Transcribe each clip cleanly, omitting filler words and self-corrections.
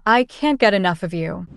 I can't get enough of you.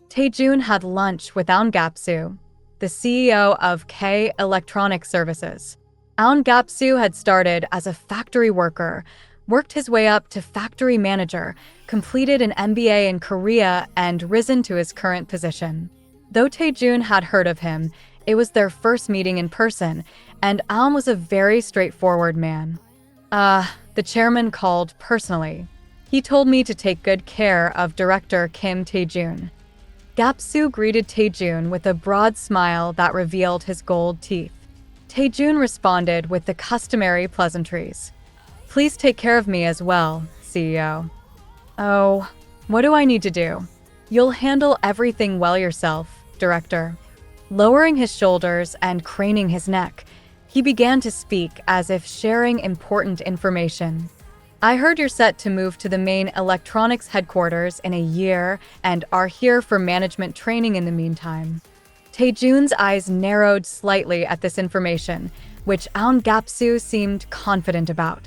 Tae-joon had lunch with Oun Gap-su, the CEO of K Electronic Services. Oun Gap-su had started as a factory worker, worked his way up to factory manager, completed an MBA in Korea, and risen to his current position. Though Tae-joon had heard of him, it was their first meeting in person, and Oun was a very straightforward man. The chairman called personally. He told me to take good care of Director Kim Tae-joon. Gap-su greeted Tae-joon with a broad smile that revealed his gold teeth. Tae-joon responded with the customary pleasantries. Please take care of me as well, CEO. Oh, what do I need to do? You'll handle everything well yourself, Director. Lowering his shoulders and craning his neck, he began to speak as if sharing important information. I heard you're set to move to the main electronics headquarters in a year and are here for management training in the meantime. Tae-joon's eyes narrowed slightly at this information, which Oun Gap-su seemed confident about.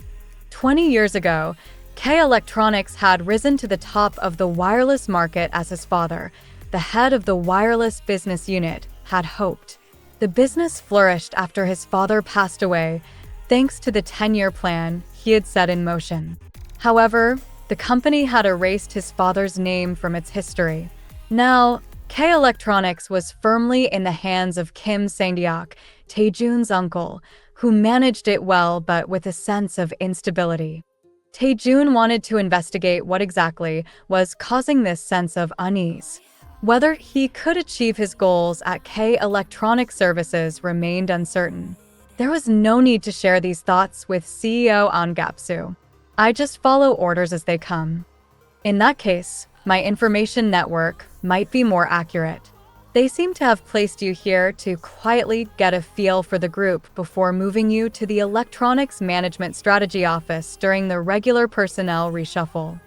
20 years ago, K Electronics had risen to the top of the wireless market as his father, the head of the wireless business unit, had hoped. The business flourished after his father passed away, thanks to the 10-year plan he had set in motion. However, the company had erased his father's name from its history. Now, K Electronics was firmly in the hands of Kim Sang-deok, Tae-joon's uncle, who managed it well but with a sense of instability. Tae-joon wanted to investigate what exactly was causing this sense of unease. Whether he could achieve his goals at K Electronic Services remained uncertain. There was no need to share these thoughts with CEO An Gapu. I just follow orders as they come. In that case, my information network might be more accurate. They seem to have placed you here to quietly get a feel for the group before moving you to the Electronics Management Strategy Office during the regular personnel reshuffle.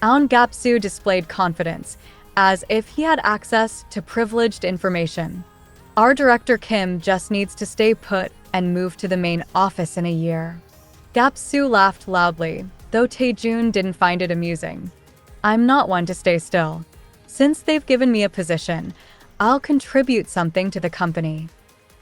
Oun Gap-su displayed confidence, as if he had access to privileged information. Our director Kim just needs to stay put and move to the main office in a year. Gap-su laughed loudly, though Tae-joon didn't find it amusing. I'm not one to stay still. Since they've given me a position, I'll contribute something to the company.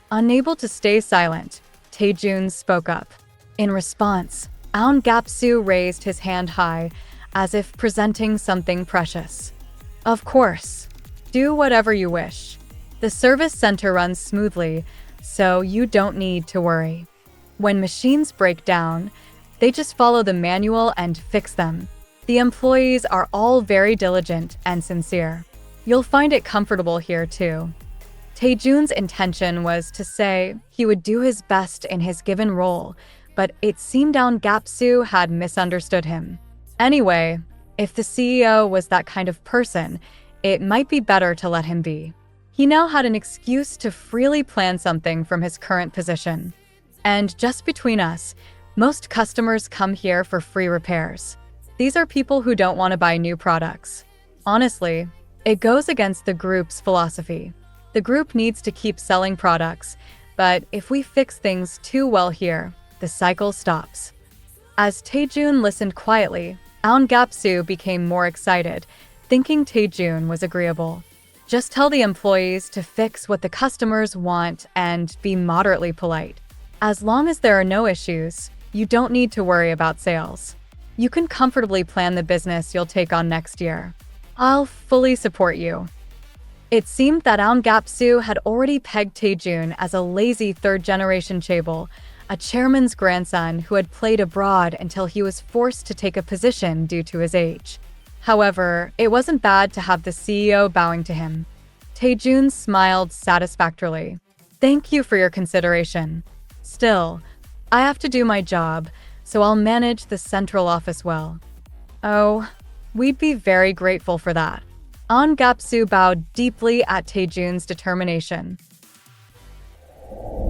Unable to stay silent, Tae-joon spoke up. In response, Oun Gap-su raised his hand high, as if presenting something precious. Of course. Do whatever you wish. The service center runs smoothly, so you don't need to worry. When machines break down, they just follow the manual and fix them. The employees are all very diligent and sincere. You'll find it comfortable here too. Tae-joon's intention was to say he would do his best in his given role, but it seemed Oun Gap-su had misunderstood him. Anyway, if the CEO was that kind of person, it might be better to let him be. He now had an excuse to freely plan something from his current position. And just between us, most customers come here for free repairs. These are people who don't want to buy new products. Honestly, it goes against the group's philosophy. The group needs to keep selling products, but if we fix things too well here, the cycle stops. As Tae-joon listened quietly, Oun Gap-su became more excited, thinking Tae-joon was agreeable. Just tell the employees to fix what the customers want and be moderately polite. As long as there are no issues, you don't need to worry about sales. You can comfortably plan the business you'll take on next year. I'll fully support you. It seemed that Oun Gap-su had already pegged Tae-joon as a lazy third-generation chaebol, a chairman's grandson who had played abroad until he was forced to take a position due to his age. However, it wasn't bad to have the CEO bowing to him. Tae-joon smiled satisfactorily. Thank you for your consideration. Still, I have to do my job, so I'll manage the central office well. Oh, we'd be very grateful for that. An Gap-su bowed deeply at Tae-joon's determination.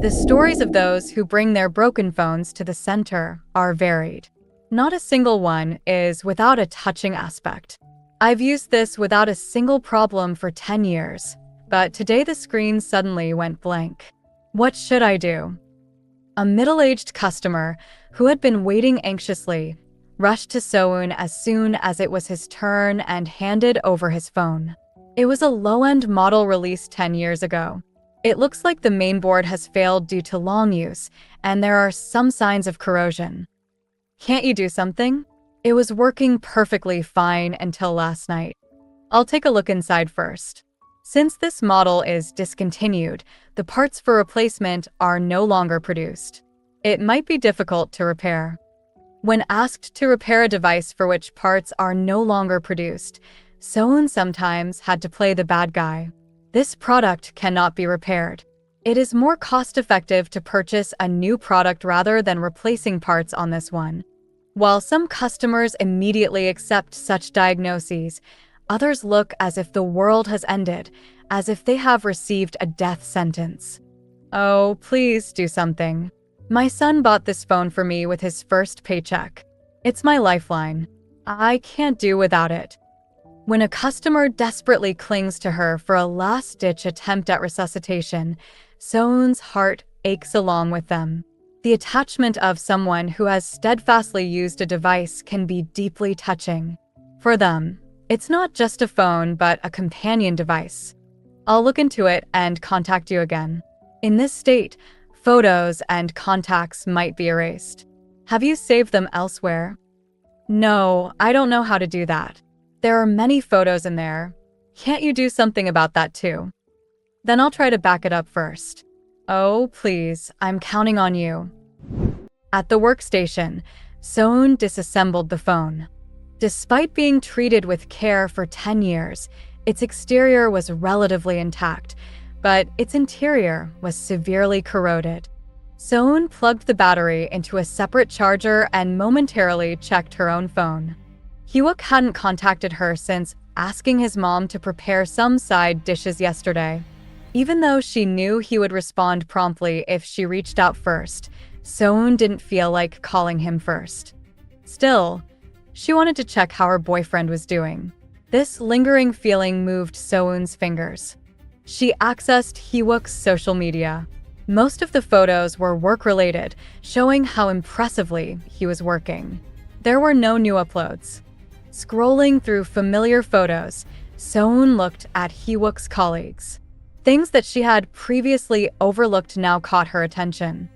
The stories of those who bring their broken phones to the center are varied. Not a single one is without a touching aspect. I've used this without a single problem for 10 years, but today the screen suddenly went blank. What should I do? A middle-aged customer who had been waiting anxiously rushed to So-eun as soon as it was his turn and handed over his phone. It was a low-end model released 10 years ago. It looks like the mainboard has failed due to long use, and there are some signs of corrosion. Can't you do something? It was working perfectly fine until last night. I'll take a look inside first. Since this model is discontinued, the parts for replacement are no longer produced. It might be difficult to repair. When asked to repair a device for which parts are no longer produced, So-eun sometimes had to play the bad guy. This product cannot be repaired. It is more cost-effective to purchase a new product rather than replacing parts on this one. While some customers immediately accept such diagnoses, others look as if the world has ended, as if they have received a death sentence. Oh, please do something. My son bought this phone for me with his first paycheck. It's my lifeline. I can't do without it. When a customer desperately clings to her for a last-ditch attempt at resuscitation, So-eun's heart aches along with them. The attachment of someone who has steadfastly used a device can be deeply touching. For them, it's not just a phone but a companion device. I'll look into it and contact you again. In this state, photos and contacts might be erased. Have you saved them elsewhere? No, I don't know how to do that. There are many photos in there. Can't you do something about that too? Then I'll try to back it up first. Oh, please, I'm counting on you. At the workstation, So-eun disassembled the phone. Despite being treated with care for 10 years, its exterior was relatively intact, but its interior was severely corroded. So-eun plugged the battery into a separate charger and momentarily checked her own phone. Hyuk hadn't contacted her since asking his mom to prepare some side dishes yesterday. Even though she knew he would respond promptly if she reached out first, So-eun didn't feel like calling him first. Still, she wanted to check how her boyfriend was doing. This lingering feeling moved So-eun's fingers. She accessed Hyuk's social media. Most of the photos were work-related, showing how impressively he was working. There were no new uploads. Scrolling through familiar photos, So-eun looked at Hyuk's colleagues. Things that she had previously overlooked now caught her attention.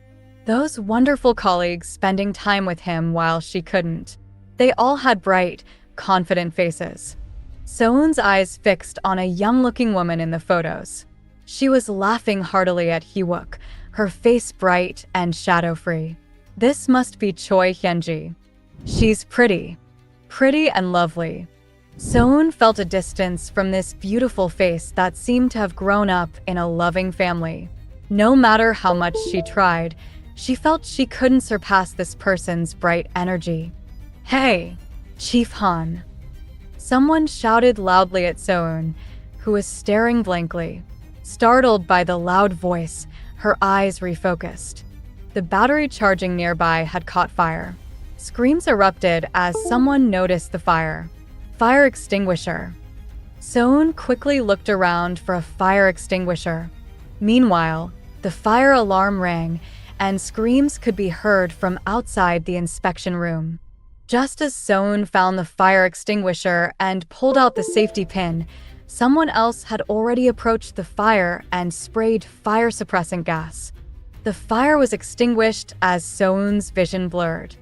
Those wonderful colleagues spending time with him while she couldn't. They all had bright, confident faces. So-eun's eyes fixed on a young-looking woman in the photos. She was laughing heartily at Hyuk, her face bright and shadow-free. This must be Choi Hyunji. She's pretty and lovely. So-eun felt a distance from this beautiful face that seemed to have grown up in a loving family. No matter how much she tried, she felt she couldn't surpass this person's bright energy. "Hey, Chief Han." Someone shouted loudly at So-eun, who was staring blankly. Startled by the loud voice, her eyes refocused. The battery charging nearby had caught fire. Screams erupted as someone noticed the fire. Fire extinguisher. So-eun quickly looked around for a fire extinguisher. Meanwhile, the fire alarm rang, and screams could be heard from outside the inspection room. Just as So-eun found the fire extinguisher and pulled out the safety pin, someone else had already approached the fire and sprayed fire-suppressant gas. The fire was extinguished as So-eun's vision blurred.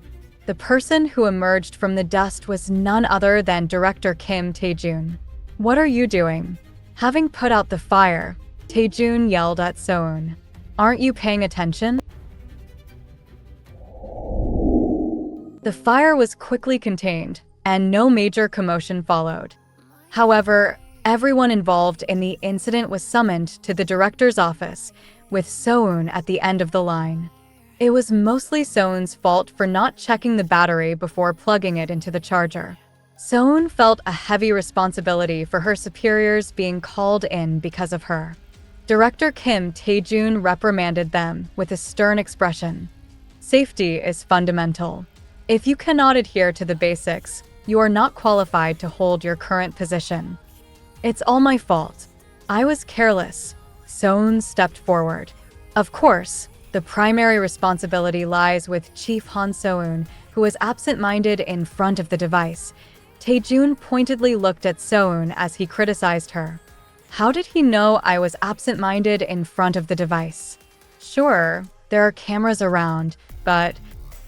The person who emerged from the dust was none other than Director Kim Tae-joon. "What are you doing?" Having put out the fire, Tae-joon yelled at So-eun. "Aren't you paying attention?" The fire was quickly contained, and no major commotion followed. However, everyone involved in the incident was summoned to the director's office, with So-eun at the end of the line. It was mostly So-eun's fault for not checking the battery before plugging it into the charger. So-eun felt a heavy responsibility for her superiors being called in because of her. Director Kim Tae-joon reprimanded them with a stern expression. "Safety is fundamental. If you cannot adhere to the basics, you are not qualified to hold your current position." "It's all my fault. I was careless." So-eun stepped forward. Of course, the primary responsibility lies with Chief Han So-eun, who was absent-minded in front of the device. Tae-joon pointedly looked at So-eun as he criticized her. How did he know I was absent-minded in front of the device? Sure, there are cameras around, but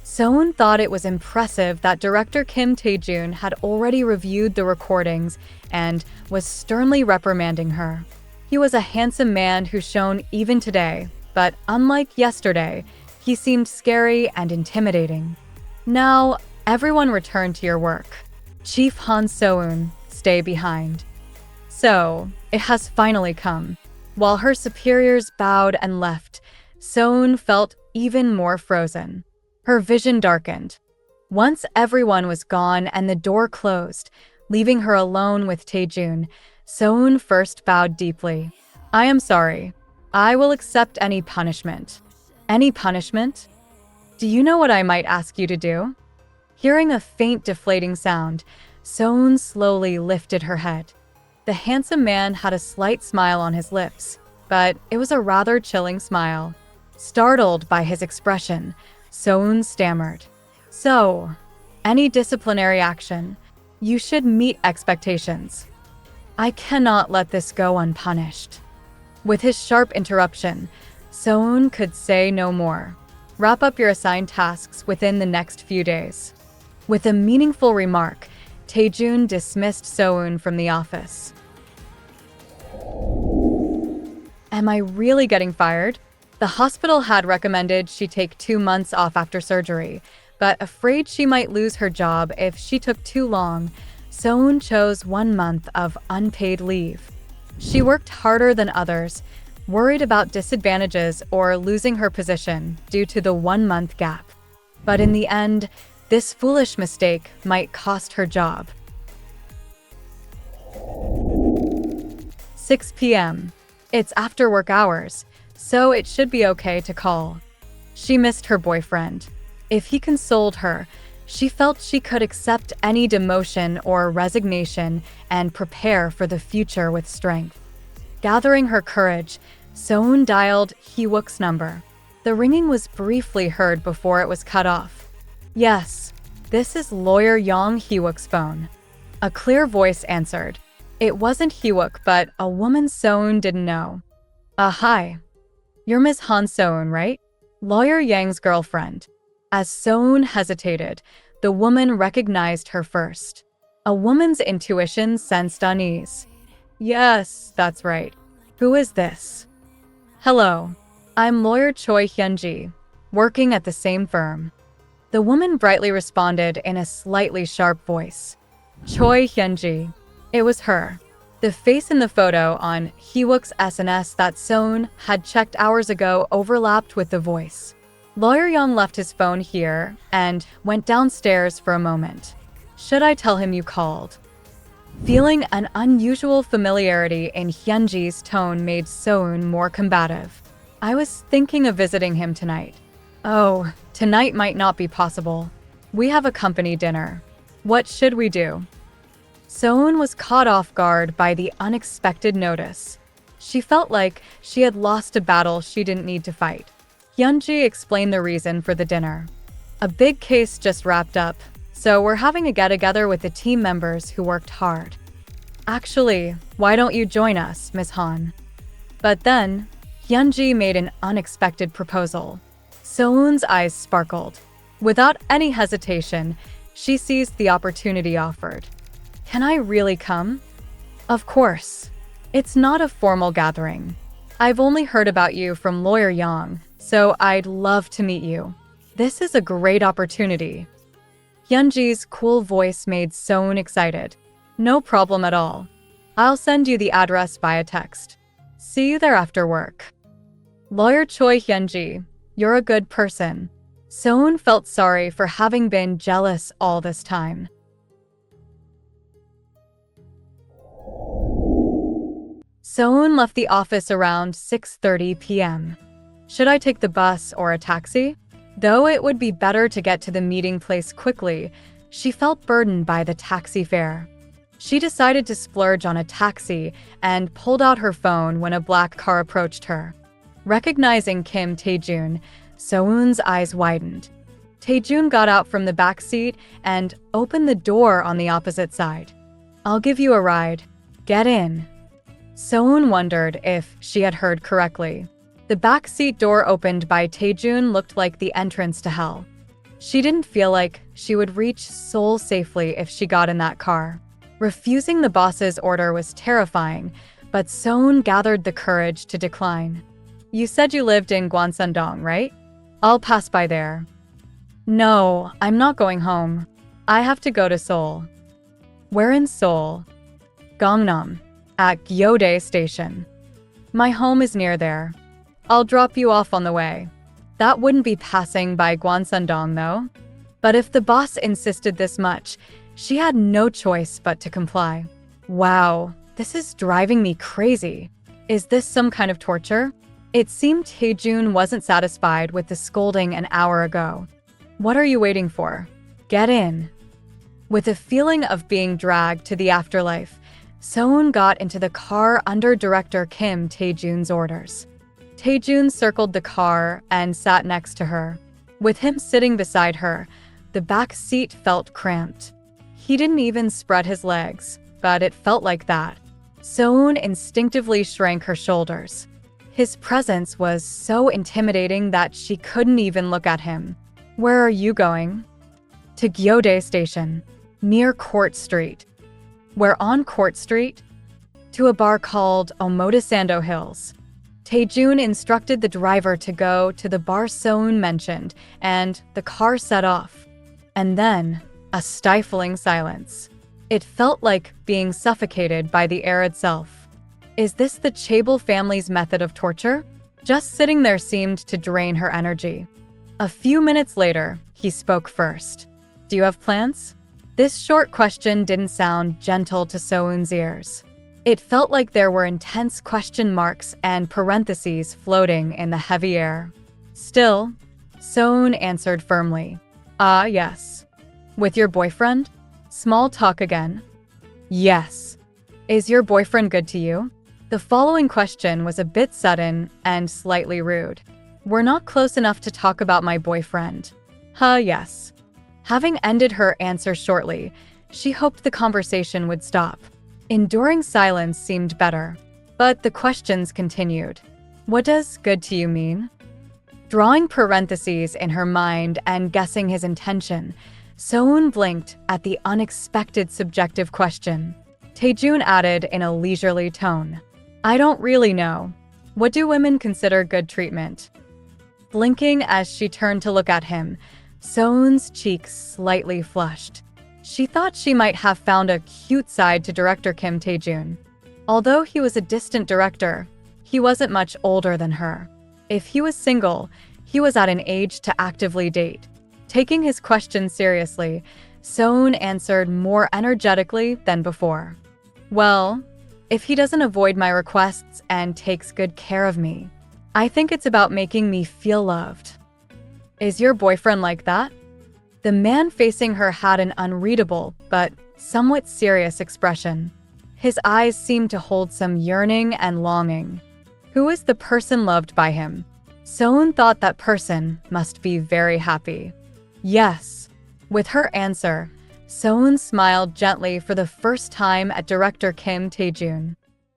So-eun thought it was impressive that director Kim Tae-joon had already reviewed the recordings and was sternly reprimanding her. He was a handsome man who shone even today, but unlike yesterday, he seemed scary and intimidating. Now, everyone return to your work. Chief Han So-eun, stay behind. So, it has finally come. While her superiors bowed and left, So-eun felt even more frozen. Her vision darkened. Once everyone was gone and the door closed, leaving her alone with Tae-joon, So-eun first bowed deeply. I am sorry. I will accept any punishment. Any punishment? Do you know what I might ask you to do? Hearing a faint deflating sound, So-eun slowly lifted her head. The handsome man had a slight smile on his lips, but it was a rather chilling smile. Startled by his expression, So-eun stammered. So, any disciplinary action, you should meet expectations. I cannot let this go unpunished. With his sharp interruption, So-eun could say no more. Wrap up your assigned tasks within the next few days. With a meaningful remark, Tae-joon dismissed So-eun from the office. Am I really getting fired? The hospital had recommended she take 2 months off after surgery, but afraid she might lose her job if she took too long, So-eun chose 1 month of unpaid leave. She worked harder than others, worried about disadvantages or losing her position due to the 1-month gap. But in the end, this foolish mistake might cost her job. 6 p.m. It's after work hours, so it should be okay to call. She missed her boyfriend. If he consoled her, she felt she could accept any demotion or resignation and prepare for the future with strength. Gathering her courage, So-eun dialed Hee-wook's number. The ringing was briefly heard before it was cut off. Yes, this is lawyer Yang Hee-wook's phone. A clear voice answered. It wasn't Hee-wook, but a woman So-eun didn't know. Hi. You're Ms. Han So-eun, right? Lawyer Yang's girlfriend. As So-eun hesitated, the woman recognized her first. A woman's intuition sensed unease. Yes, that's right. Who is this? Hello, I'm lawyer Choi Hyun-ji, working at the same firm. The woman brightly responded in a slightly sharp voice. Choi Hyun-ji. It was her. The face in the photo on Hee-wook's SNS that So-eun had checked hours ago overlapped with the voice. Lawyer Yang left his phone here and went downstairs for a moment. Should I tell him you called? Feeling an unusual familiarity in Hyun-ji's tone made So-eun more combative. I was thinking of visiting him tonight. Oh, tonight might not be possible. We have a company dinner. What should we do? So-eun was caught off guard by the unexpected notice. She felt like she had lost a battle she didn't need to fight. Hyun-ji explained the reason for the dinner. A big case just wrapped up, so we're having a get-together with the team members who worked hard. Actually, why don't you join us, Ms. Han? But then, Hyun-ji made an unexpected proposal. So-eun's eyes sparkled. Without any hesitation, she seized the opportunity offered. Can I really come? Of course. It's not a formal gathering. I've only heard about you from Lawyer Yang, so I'd love to meet you. This is a great opportunity. Hyun-ji's cool voice made So-eun excited. No problem at all. I'll send you the address via text. See you there after work. Lawyer Choi Hyun-ji, you're a good person. So-eun felt sorry for having been jealous all this time. So-eun left the office around 6:30 p.m. Should I take the bus or a taxi? Though it would be better to get to the meeting place quickly, she felt burdened by the taxi fare. She decided to splurge on a taxi and pulled out her phone when a black car approached her. Recognizing Kim Tae-joon, So-eun's eyes widened. Tae-joon got out from the back seat and opened the door on the opposite side. "I'll give you a ride. Get in." So-eun wondered if she had heard correctly. The back seat door opened by Tae-joon looked like the entrance to hell. She didn't feel like she would reach Seoul safely if she got in that car. Refusing the boss's order was terrifying, but So-eun gathered the courage to decline. "You said you lived in Gwansandong, right? I'll pass by there." "No, I'm not going home. I have to go to Seoul." "Where in Seoul?" "Gangnam, at Gyeode Station. My home is near there. I'll drop you off on the way." That wouldn't be passing by Gwansandong, though. But if the boss insisted this much, she had no choice but to comply. Wow, this is driving me crazy. Is this some kind of torture? It seemed Tae-joon wasn't satisfied with the scolding an hour ago. "What are you waiting for? Get in." With a feeling of being dragged to the afterlife, So-eun got into the car under Director Kim Tae-joon's orders. Tae-joon circled the car and sat next to her. With him sitting beside her, the back seat felt cramped. He didn't even spread his legs, but it felt like that. So-eun instinctively shrank her shoulders. His presence was so intimidating that she couldn't even look at him. "Where are you going?" "To Gyeode Station, near Court Street." "Where on Court Street?" "To a bar called Omotesando Hills." Tae-joon instructed the driver to go to the bar So-eun mentioned, and the car set off. And then, a stifling silence. It felt like being suffocated by the air itself. Is this the Chaebol family's method of torture? Just sitting there seemed to drain her energy. A few minutes later, he spoke first. "Do you have plans?" This short question didn't sound gentle to So-eun's ears. It felt like there were intense question marks and parentheses floating in the heavy air. Still, So-eun answered firmly. Yes. "With your boyfriend?" Small talk again. "Yes." "Is your boyfriend good to you?" The following question was a bit sudden and slightly rude. "We're not close enough to talk about my boyfriend." Yes. Having ended her answer shortly, she hoped the conversation would stop. Enduring silence seemed better, but the questions continued. "What does good to you mean?" Drawing parentheses in her mind and guessing his intention, So-eun blinked at the unexpected subjective question. Tae-joon added in a leisurely tone, "I don't really know. What do women consider good treatment?" Blinking as she turned to look at him, So-eun's cheeks slightly flushed. She thought she might have found a cute side to Director Kim Tae-joon. Although he was a distant director, he wasn't much older than her. If he was single, he was at an age to actively date. Taking his question seriously, So-eun answered more energetically than before. "Well, if he doesn't avoid my requests and takes good care of me, I think it's about making me feel loved." "Is your boyfriend like that?" The man facing her had an unreadable but somewhat serious expression. His eyes seemed to hold some yearning and longing. Who is the person loved by him? So-eun thought that person must be very happy. "Yes." With her answer, So-eun smiled gently for the first time at Director Kim Tae-joon.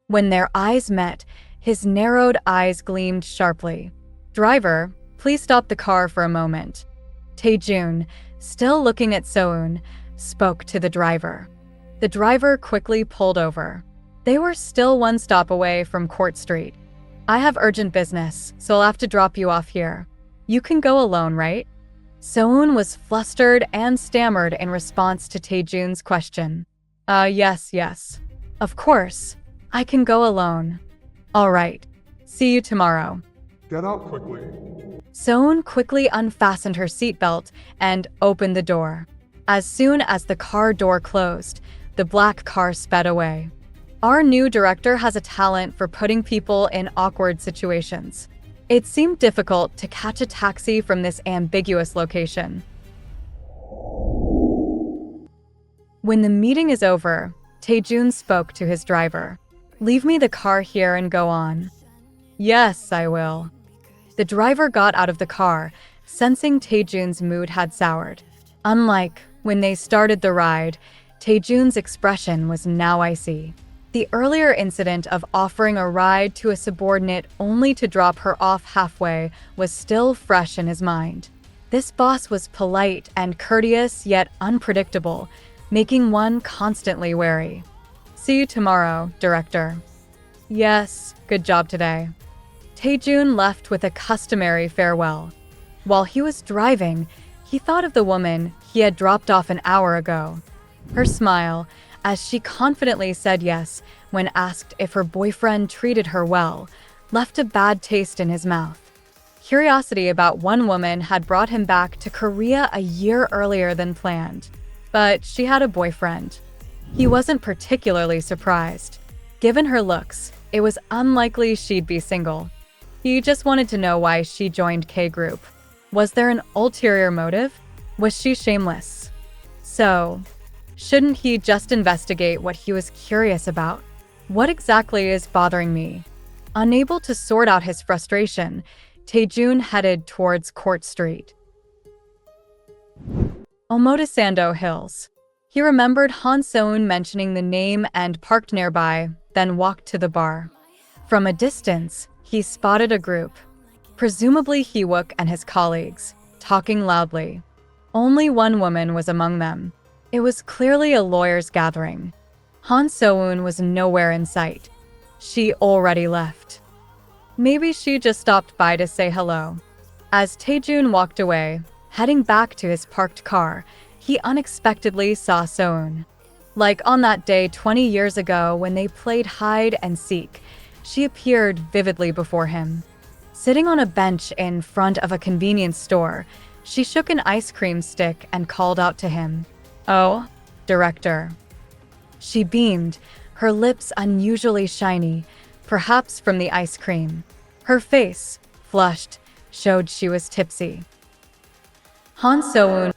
When their eyes met, his narrowed eyes gleamed sharply. "Driver, please stop the car for a moment." Tae-joon, still looking at So-eun, spoke to the driver. The driver quickly pulled over. They were still one stop away from Court Street. "I have urgent business, so I'll have to drop you off here. You can go alone, right?" So-eun was flustered and stammered in response to Tae-joon's question. Yes. Of course. I can go alone." "All right. See you tomorrow." Get out quickly. So-eun quickly unfastened her seatbelt and opened the door. As soon as the car door closed, the black car sped away. Our new director has a talent for putting people in awkward situations. It seemed difficult to catch a taxi from this ambiguous location. When the meeting is over, Tae-joon spoke to his driver. "Leave me the car here and go on." "Yes, I will." The driver got out of the car, sensing Tae-joon's mood had soured. Unlike when they started the ride, Tae-joon's expression was now icy. The earlier incident of offering a ride to a subordinate only to drop her off halfway was still fresh in his mind. This boss was polite and courteous yet unpredictable, making one constantly wary. "See you tomorrow, Director." "Yes, good job today." Tae-joon left with a customary farewell. While he was driving, he thought of the woman he had dropped off an hour ago. Her smile, as she confidently said yes when asked if her boyfriend treated her well, left a bad taste in his mouth. Curiosity about one woman had brought him back to Korea a year earlier than planned, but she had a boyfriend. He wasn't particularly surprised. Given her looks, it was unlikely she'd be single. He just wanted to know why she joined K Group. Was there an ulterior motive? Was she shameless? So, shouldn't he just investigate what he was curious about? What exactly is bothering me? Unable to sort out his frustration, Tae-joon headed towards Court Street. Omotesando Hills. He remembered So-eun mentioning the name and parked nearby, then walked to the bar. From a distance, he spotted a group, presumably Hywook and his colleagues, talking loudly. Only one woman was among them. It was clearly a lawyer's gathering. So-eun was nowhere in sight. She already left. Maybe she just stopped by to say hello. As Tae-joon walked away, heading back to his parked car, he unexpectedly saw So-eun. Like on that day 20 years ago when they played hide and seek, she appeared vividly before him. Sitting on a bench in front of a convenience store, she shook an ice cream stick and called out to him, "Oh, Director." She beamed, her lips unusually shiny, perhaps from the ice cream. Her face, flushed, showed she was tipsy. So-eun